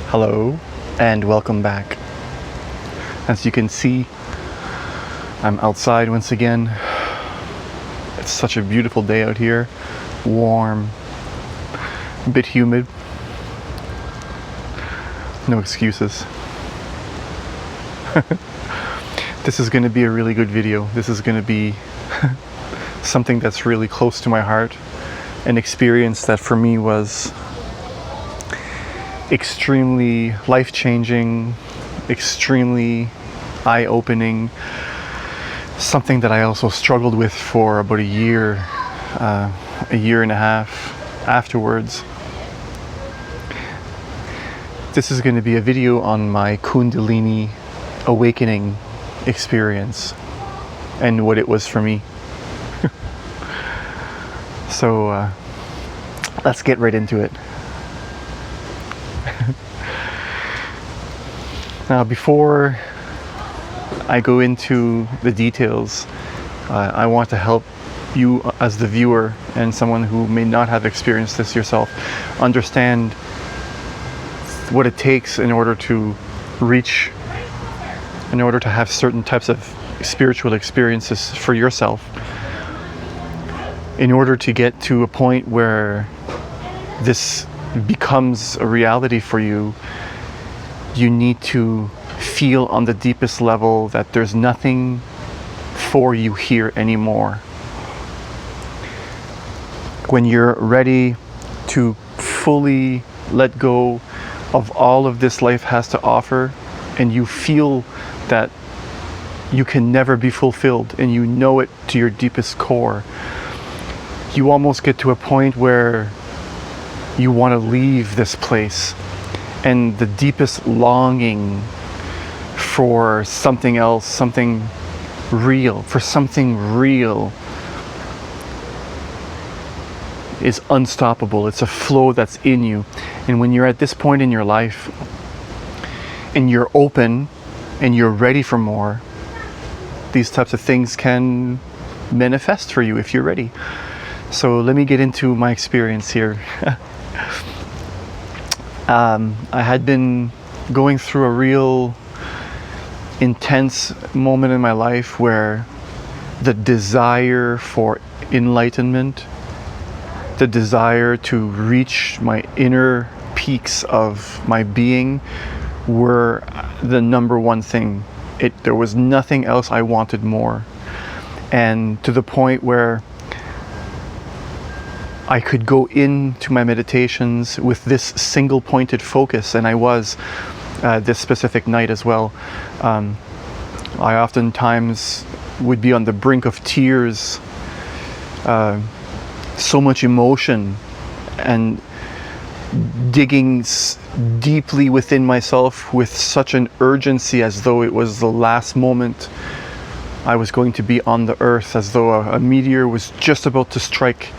Hello and welcome back. As you can see, I'm outside once again. It's such a beautiful day out here. Warm, a bit humid. No excuses. This is going to be a really good video. This is going to be something that's really close to my heart. An experience that for me was extremely life-changing, extremely eye-opening. Something that I also struggled with for about a year and a half afterwards. This is going to be a video on my Kundalini Awakening experience and what it was for me. So let's get right into it. Now, before I go into the details, I want to help you as the viewer and someone who may not have experienced this yourself understand what it takes in order to have certain types of spiritual experiences for yourself. In order to get to a point where this becomes a reality for you, you need to feel on the deepest level that there's nothing for you here anymore. When you're ready to fully let go of all of this life has to offer, and you feel that you can never be fulfilled, and you know it to your deepest core, you almost get to a point where you want to leave this place, and the deepest longing for something else, something real, is unstoppable. It's a flow that's in you. And when you're at this point in your life and you're open and you're ready for more, these types of things can manifest for you if you're ready. So let me get into my experience here. I had been going through a real intense moment in my life where the desire for enlightenment, the desire to reach my inner peaks of my being were the number one thing. There was nothing else I wanted more. And to the point where I could go into my meditations with this single pointed focus, and I was this specific night as well. I oftentimes would be on the brink of tears, so much emotion, and digging deeply within myself with such an urgency, as though it was the last moment I was going to be on the earth, as though a meteor was just about to strike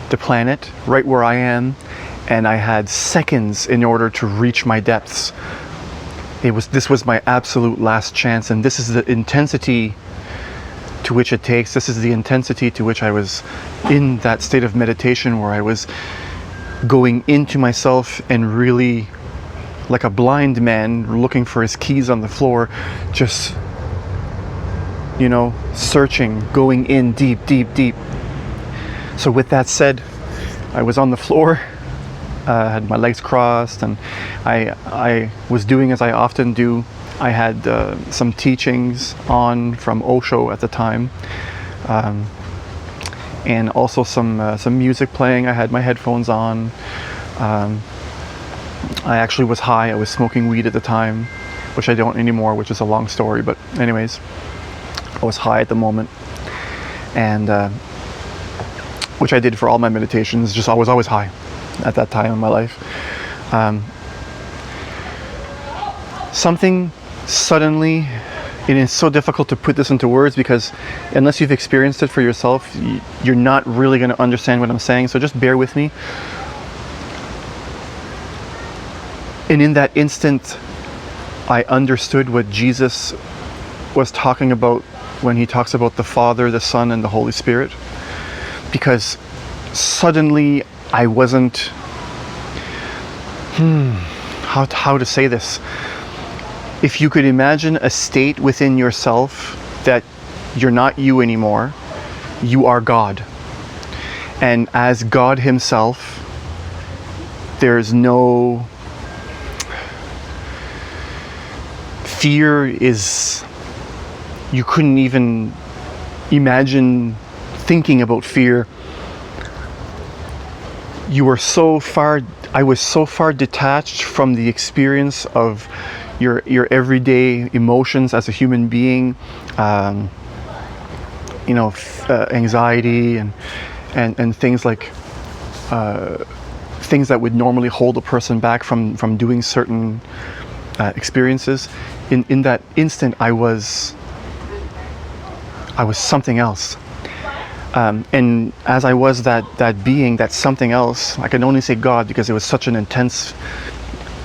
the planet right where I am, and I had seconds in order to reach my depths. This was my absolute last chance, and this is the intensity to which it takes. This is the intensity to which I was in that state of meditation, where I was going into myself and really, like a blind man looking for his keys on the floor, just, searching, going in deep, deep, deep. So with that said, I was on the floor, had my legs crossed, and I was doing as I often do. I had some teachings on from Osho at the time, and also some music playing. I had my headphones on. I actually was high. I was smoking weed at the time, which I don't anymore, which is a long story. But anyways, I was high at the moment, and which I did for all my meditations. Just I was always high at that time in my life. Something suddenly, and it's so difficult to put this into words because unless you've experienced it for yourself, you're not really going to understand what I'm saying. So just bear with me. And in that instant, I understood what Jesus was talking about when he talks about the Father, the Son, and the Holy Spirit. Because suddenly I wasn't how to say this? If you could imagine a state within yourself that you're not you anymore, you are God. And as God himself, there's no fear. You couldn't even imagine thinking about fear. I was so far detached from the experience of your everyday emotions as a human being, anxiety and things like things that would normally hold a person back from doing certain experiences. In that instant, I was something else. And as I was that being, that something else, I can only say God because it was such an intense,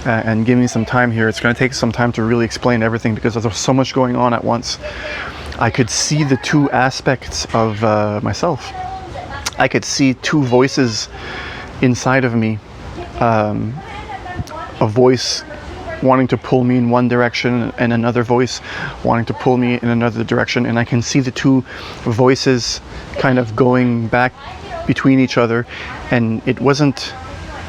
and give me some time here. It's going to take some time to really explain everything because there's so much going on at once. I could see the two aspects of myself. I could see two voices inside of me. A voice wanting to pull me in one direction and another voice wanting to pull me in another direction, and I can see the two voices kind of going back between each other, and it wasn't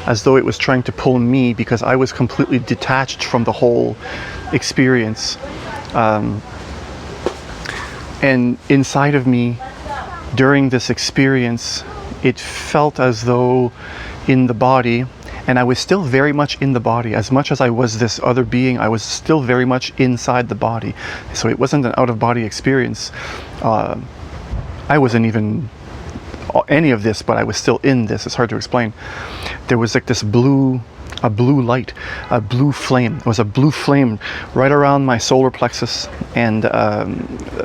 as though it was trying to pull me because I was completely detached from the whole experience. And inside of me during this experience, it felt as though in the body, and I was still very much in the body. As much as I was this other being, I was still very much inside the body. So it wasn't an out-of-body experience. I wasn't even any of this, but I was still in this. It's hard to explain. There was like this blue light, a blue flame. It was a blue flame right around my solar plexus and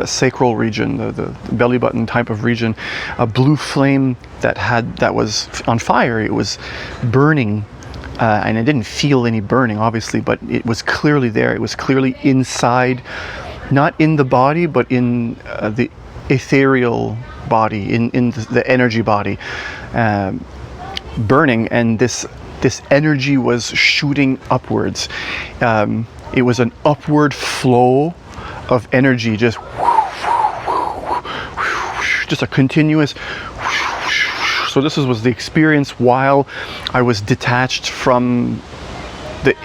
sacral region, the belly button type of region. A blue flame that was on fire. It was burning, and I didn't feel any burning, obviously, but it was clearly there. It was clearly inside, not in the body, but in the ethereal body, in the energy body, burning, and this energy was shooting upwards. It was an upward flow of energy, just a continuous. So this was the experience while I was detached from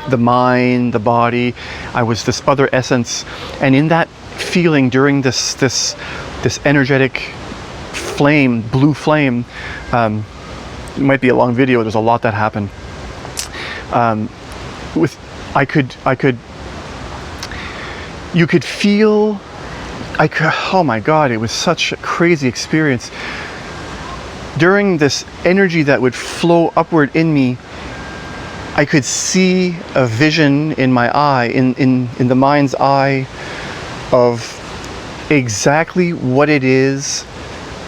the mind, the body. I was this other essence, and in that feeling during this energetic flame, blue flame. It might be a long video. There's a lot that happened. You could feel. Oh my God! It was such a crazy experience. During this energy that would flow upward in me, I could see a vision in my eye, in the mind's eye, of exactly what it is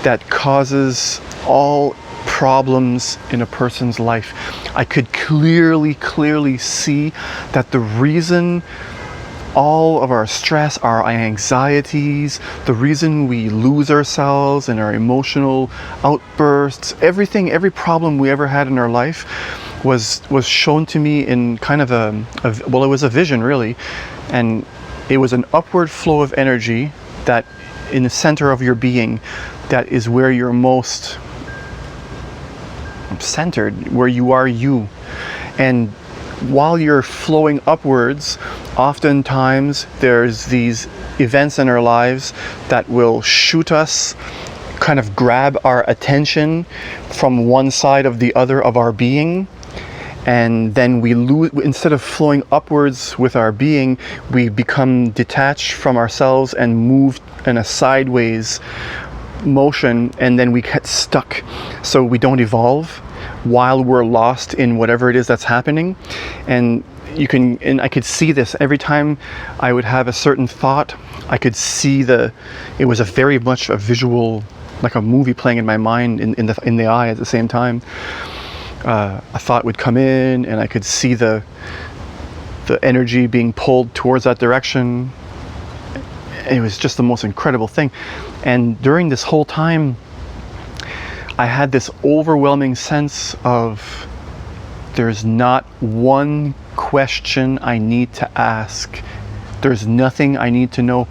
that causes all problems in a person's life. I could clearly see that the reason all of our stress, our anxieties, the reason we lose ourselves and our emotional outbursts, every problem we ever had in our life was shown to me in kind of it was a vision really, and it was an upward flow of energy that in the center of your being, that is where you're most centered, where you are you. And while you're flowing upwards, oftentimes there's these events in our lives that will shoot us, kind of grab our attention from one side of the other of our being, and then we lose. Instead of flowing upwards with our being, we become detached from ourselves and move in a sideways motion, and then we get stuck, so we don't evolve while we're lost in whatever it is that's happening. And I could see this every time I would have a certain thought. I could see it was very much a visual, like a movie playing in my mind, in the eye at the same time. A thought would come in, and I could see the energy being pulled towards that direction. It was just the most incredible thing. And during this whole time, I had this overwhelming sense of There's not one question I need to ask. There's nothing I need to know.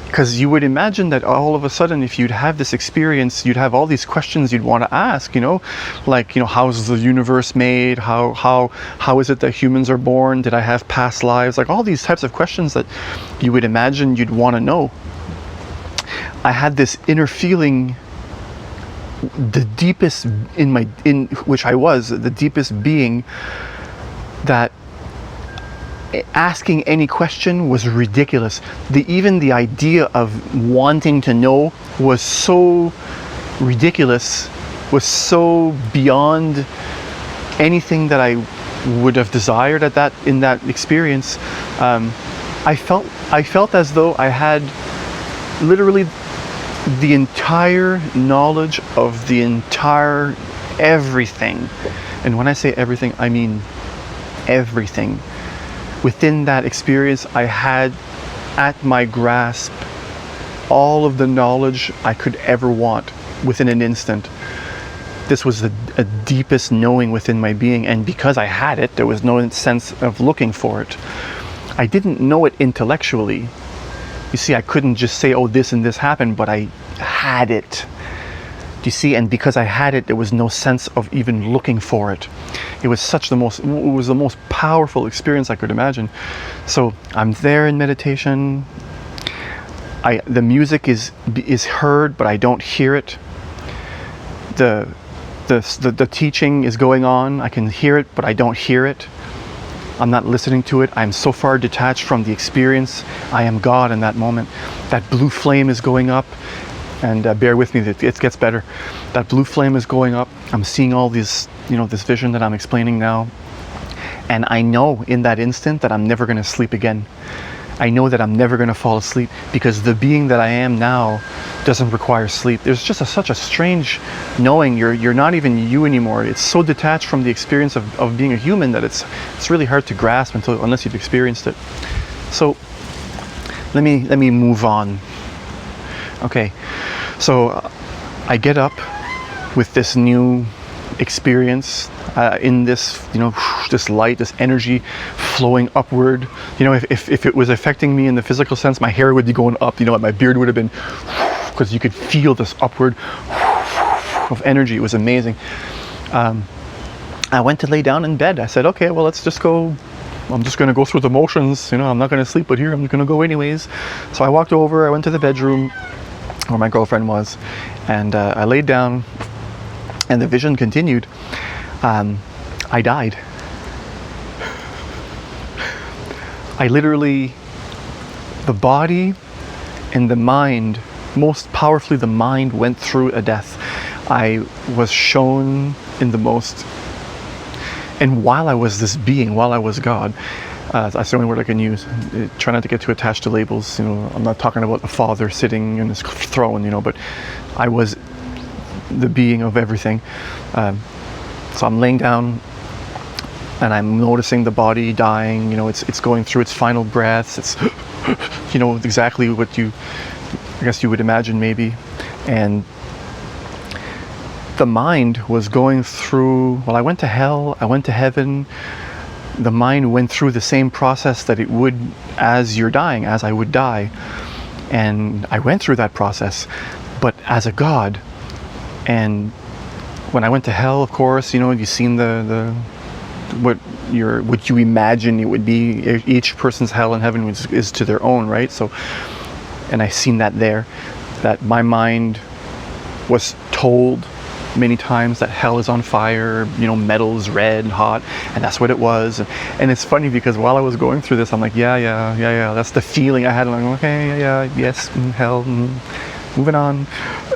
Because you would imagine that all of a sudden, if you'd have this experience, you'd have all these questions you'd want to ask, like, how's the universe made? How is it that humans are born? Did I have past lives? Like all these types of questions that you would imagine you'd want to know. I had this inner feeling, the deepest in which I was, the deepest being, that asking any question was ridiculous. Even the idea of wanting to know was so ridiculous, was so beyond anything that I would have desired in that experience. I felt as though I had literally the entire knowledge of the entire everything. And when I say everything, I mean everything. Within that experience, I had at my grasp all of the knowledge I could ever want within an instant. This was a deepest knowing within my being, and because I had it, there was no sense of looking for it. I didn't know it intellectually. You see, I couldn't just say, oh, this and this happened, but I had it. You see, and because I had it, there was no sense of even looking for it. It was the most powerful experience I could imagine. So I'm there in meditation. The music is heard, but I don't hear it. The teaching is going on. I can hear it, but I don't hear it. I'm not listening to it. I'm so far detached from the experience. I am God in that moment. That blue flame is going up. And bear with me, it gets better. That blue flame is going up. I'm seeing all this, this vision that I'm explaining now. And I know in that instant that I'm never going to sleep again. I know that I'm never going to fall asleep, because the being that I am now doesn't require sleep. There's just such a strange knowing you're not even you anymore. It's so detached from the experience of being a human that it's really hard to grasp unless you've experienced it. So let me move on. Okay, so I get up with this new experience in this, this light, this energy flowing upward. If it was affecting me in the physical sense, my hair would be going up, my beard would have been, because you could feel this upward of energy. It was amazing. I went to lay down in bed. I said, okay, well, let's just go. I'm just going to go through the motions. I'm not going to sleep, but here I'm going to go anyways. So I walked over, I went to the bedroom where my girlfriend was, and I laid down, and the vision continued. I died. I literally, the body and the mind, most powerfully the mind, went through a death. I was shown in the most, and while I was this being, while I was God, that's the only word I can use. Try not to get too attached to labels. I'm not talking about the Father sitting in his throne, but I was the being of everything. So I'm laying down, and I'm noticing the body dying. It's going through its final breaths. It's, exactly what I guess you would imagine maybe. And the mind was going through. Well, I went to hell. I went to heaven. The mind went through the same process that it would as you're dying, as I would die. And I went through that process, but as a God. And when I went to hell, of course, you've seen what you imagine it would be. Each person's hell and heaven is to their own, right? So, and I seen that there, that my mind was told many times that hell is on fire, metal is red and hot, and that's what it was. And it's funny because while I was going through this, I'm like, yeah, that's the feeling I had. And I'm like, okay, yes, hell, moving on.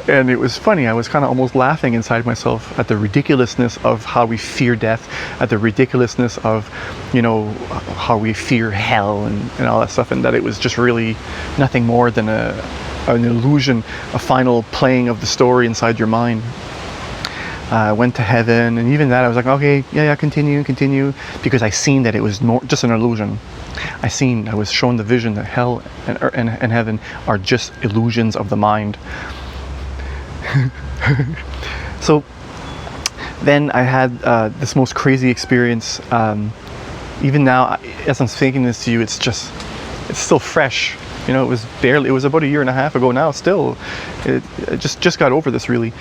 And it was funny, I was kind of almost laughing inside myself at the ridiculousness of how we fear death, at the ridiculousness of, how we fear hell and all that stuff, and that it was just really nothing more than an illusion, a final playing of the story inside your mind. I went to heaven, and even that I was like, okay, continue, because I seen that it was just an illusion. I was shown the vision that hell and heaven are just illusions of the mind. So Then I had this most crazy experience. Even now, as I'm speaking this to you, it's still fresh. You know, it was about a year and a half ago now. Still, it just got over this really.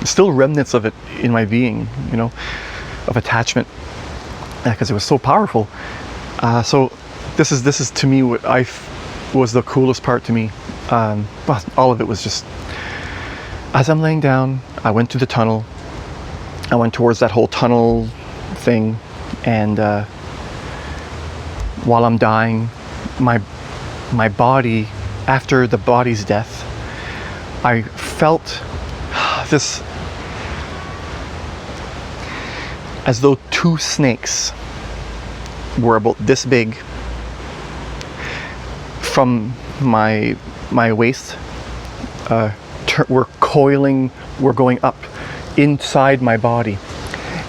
Still remnants of it in my being, you know, of attachment, because it was so powerful. So this is to me what was the coolest part to me. Well, all of it was just, as I'm laying down, I went to the tunnel. I went towards that whole tunnel thing, and while I'm dying, my body, after the body's death, I felt this, as though two snakes were about this big from my waist, were coiling, were going up inside my body.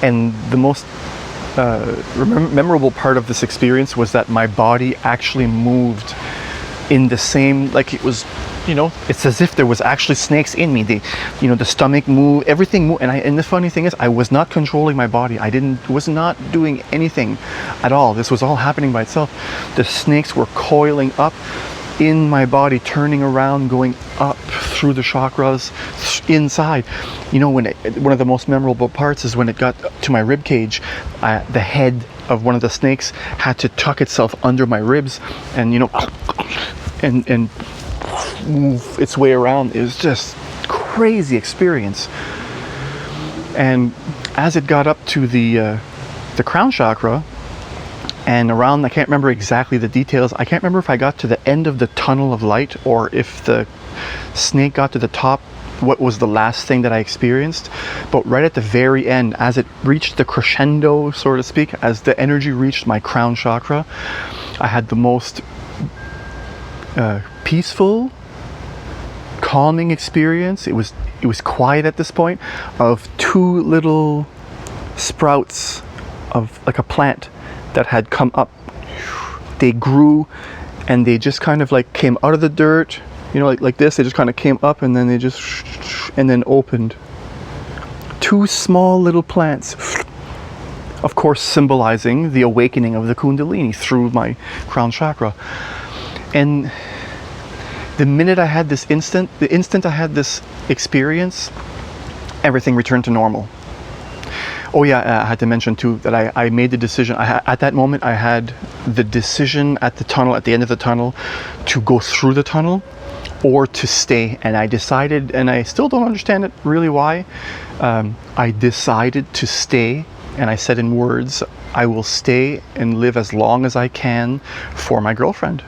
And the most memorable part of this experience was that my body actually moved in the same, like it was, you know, it's as if there was actually snakes in me. The stomach moved, everything moved, and the funny thing is, I was not controlling my body. Was not doing anything at all. This was all happening by itself. The snakes were coiling up in my body, turning around, going up through the chakras inside. You know, one of the most memorable parts is when it got to my rib cage. The head of one of the snakes had to tuck itself under my ribs, and you know, and move its way around. It was just crazy experience. And as it got up to the crown chakra and around, I can't remember exactly the details. I can't remember if I got to the end of the tunnel of light or if the snake got to the top, what was the last thing that I experienced. But right at the very end, as it reached the crescendo, so to speak, as the energy reached my crown chakra, I had the most peaceful, calming experience. It was quiet at this point, of two little sprouts of like a plant that had come up. They grew and they just kind of like came out of the dirt, you know, like this. They just kind of came up and then they just and then opened. Two small little plants, of course symbolizing the awakening of the Kundalini through my crown chakra. And the minute I had this the instant I had this experience, everything returned to normal. Oh yeah, I had to mention too that I made the decision. At that moment, I had the decision at the end of the tunnel, to go through the tunnel or to stay. And I decided, and I still don't understand it really why, I decided to stay. And I said in words, I will stay and live as long as I can for my girlfriend.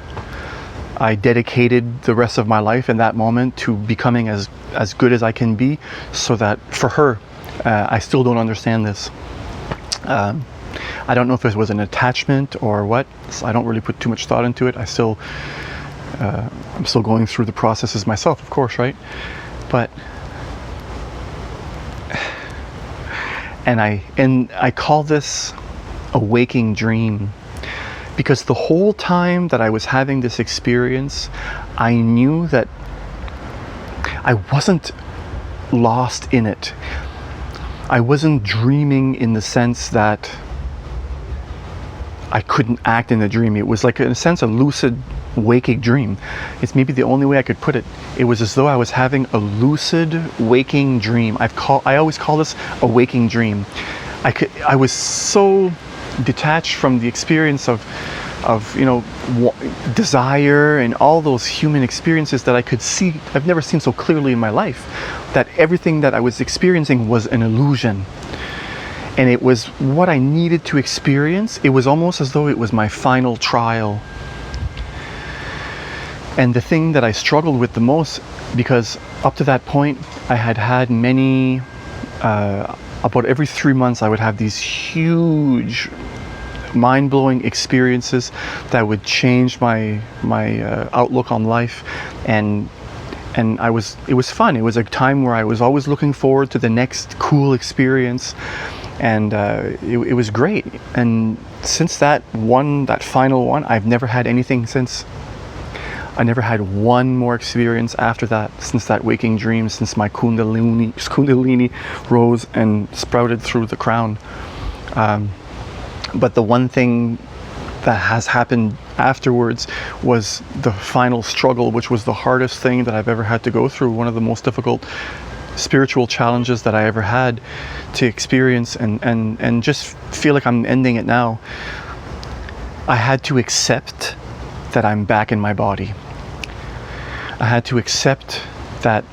I dedicated the rest of my life in that moment to becoming as good as I can be, so that for her, I still don't understand this. I don't know if it was an attachment or what. So I don't really put too much thought into it. I'm still going through the processes myself, of course, right? But and I call this a waking dream, because the whole time that I was having this experience, I knew that I wasn't lost in it. I wasn't dreaming in the sense that I couldn't act in the dream. It was like, in a sense, a lucid waking dream. It's maybe the only way I could put it. It was as though I was having a lucid waking dream. I always call this a waking dream. I was so detached from the experience of you know, desire and all those human experiences that I could see. I've never seen so clearly in my life that everything that I was experiencing was an illusion, and it was what I needed to experience. It was almost as though it was my final trial. And the thing that I struggled with the most, because up to that point I had many about every 3 months I would have these huge mind-blowing experiences that would change my outlook on life, and it was fun. It was a time where I was always looking forward to the next cool experience, and it was great. And since that final one, I've never had anything since. I never had one more experience after that, since that waking dream, since my Kundalini rose and sprouted through the crown. But the one thing that has happened afterwards was the final struggle, which was the hardest thing that I've ever had to go through, one of the most difficult spiritual challenges that I ever had to experience, and just feel like I'm ending it now. I had to accept that I'm back in my body. I had to accept that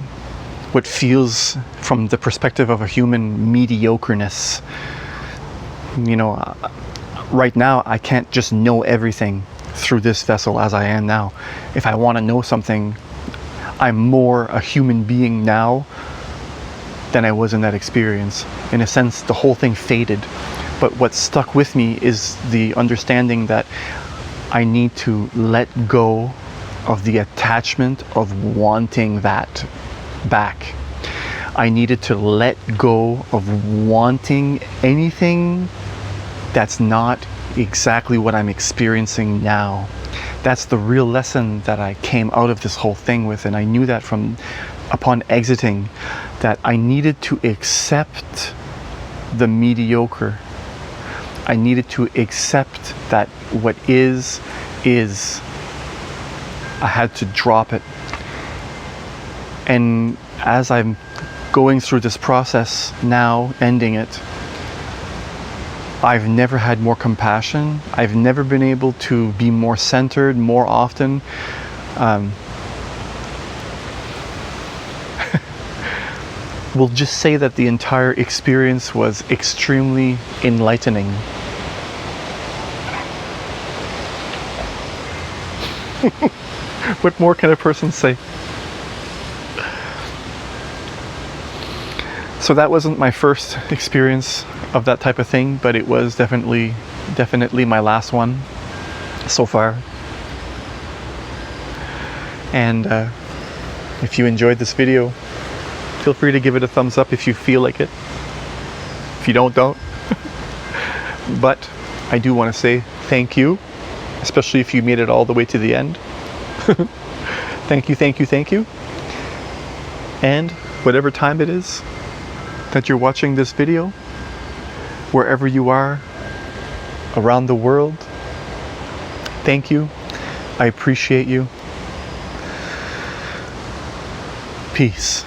what feels, from the perspective of a human, mediocreness. You know, right now I can't just know everything through this vessel as I am now. If I want to know something, I'm more a human being now than I was in that experience. In a sense, the whole thing faded. But what stuck with me is the understanding that I need to let go of the attachment of wanting that back. I needed to let go of wanting anything that's not exactly what I'm experiencing now. That's the real lesson that I came out of this whole thing with, and I knew that upon exiting, that I needed to accept the mediocre. I needed to accept that what is. I had to drop it. And as I'm going through this process now, ending it, I've never had more compassion. I've never been able to be more centered more often. We'll just say that the entire experience was extremely enlightening. What more can a person say? So that wasn't my first experience of that type of thing, but it was definitely my last one so far. And if you enjoyed this video, feel free to give it a thumbs up if you feel like it. If you don't. But I do want to say thank you, especially if you made it all the way to the end. Thank you. And whatever time it is that you're watching this video, wherever you are around the world, thank you. I appreciate you. Peace.